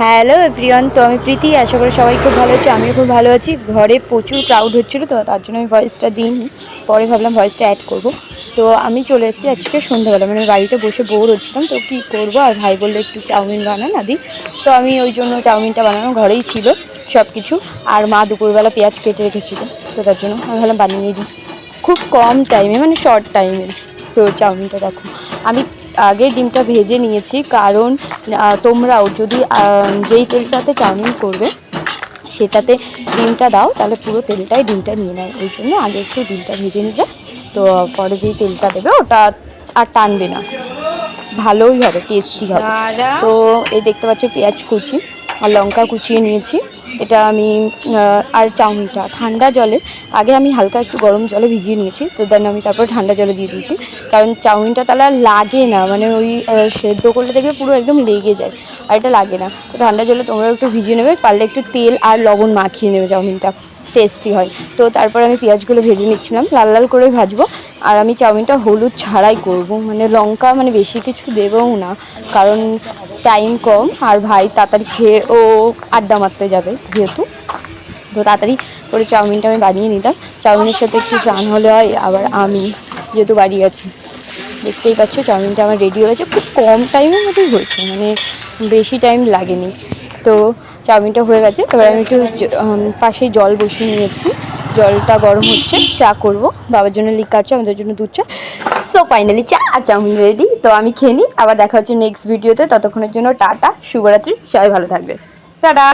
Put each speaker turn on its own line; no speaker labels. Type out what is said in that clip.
Hello everyone, তো আমি প্রীতি। আশা করি সবাই খুব ভালো আছে, আমিও খুব ভালো আছি। ঘরে প্রচুর ক্রাউড হচ্ছিলো, তো তার জন্য আমি ভয়েসটা দিইনি, পরে ভাবলাম ভয়েসটা অ্যাড করব। তো আমি চলে এসেছি আজকে সন্ধ্যাবেলা, মানে বাড়িতে বসে বোর হচ্ছিলাম, তো কী করবো। আর ভাই বললো একটু চাউমিন বানা না দি, তো আমি ওই জন্য চাউমিনটা বানানো ঘরেই ছিল সব কিছু। আর মা দুপুরবেলা পেঁয়াজ কেটে রেখেছিলো, তো তার জন্য আমি ভাবলাম বানিয়ে দিই খুব কম টাইমে, মানে শর্ট টাইমে। তো চাউমিনটা দেখো, আমি আগে ডিমটা ভেজে নিয়েছি, কারণ তোমরাও যদি যেই তেলটাতে চাউমিন করবে সেটাতে ডিমটা দাও, তাহলে পুরো তেলটাই ডিমটা নিয়ে নেয়। ওই জন্য আগে একটু ডিমটা ভেজে নিলে তো পরে যেই তেলটা দেবে ওটা আর টানবে না, ভালোই হবে, টেস্টি হবে। তো এই দেখতে পাচ্ছ পেঁয়াজ কুচি আর লঙ্কা কুচিয়ে নিয়েছি। এটা আমি আর চাউমিনটা ঠান্ডা জলে আগে আমি হালকা একটু গরম জলে ভিজিয়ে নিয়েছি, তো দেন আমি তারপরে ঠান্ডা জলে দিয়ে দিয়েছি, কারণ চাউমিনটা তাহলে আর লাগে না, মানে ওই সেদ্ধ করলে দেখবে পুরো একদম লেগে যায়, আর এটা লাগে না। তো ঠান্ডা জলে তোমরা একটু ভিজিয়ে নেবে, পারলে একটু তেল আর লবণ মাখিয়ে নেবে, চাউমিনটা টেস্টি হয়। তো তারপরে আমি পেঁয়াজগুলো ভেজে নিচ্ছিলাম, লাল লাল করে ভাজবো। আর আমি চাউমিনটা হলুদ ছাড়াই করব, মানে লঙ্কা মানে বেশি কিছু দেবও না, কারণ টাইম কম আর ভাই তাড়াতাড়ি খেয়ে ও আড্ডা মারতে যাবে যেহেতু, তো তাড়াতাড়ি করে চাউমিনটা আমি বানিয়ে নিতাম। চাউমিনের সাথে একটু চান হলে হয়, আবার আমি যেহেতু বাড়ি আছি। দেখতেই পাচ্ছ চাউমিনটা আমার রেডি হয়েছে, খুব কম টাইমের মধ্যেই হয়েছে, মানে বেশি টাইম লাগেনি। তো চাউমিনটা হয়ে গেছে, এবার আমি একটু পাশে জল বসিয়ে নিয়েছি, জলটা গরম হচ্ছে, চা করব। বাবার জন্য লিকার চা, আমাদের জন্য দুধ চা। সো ফাইনালি চা আর চাউমিন রেডি, তো আমি খেয়ে নিই, আবার দেখা হচ্ছে নেক্সট ভিডিওতে। ততক্ষণের জন্য টাটা, শুভরাত্রি, সবাই ভালো থাকবে, টাটা।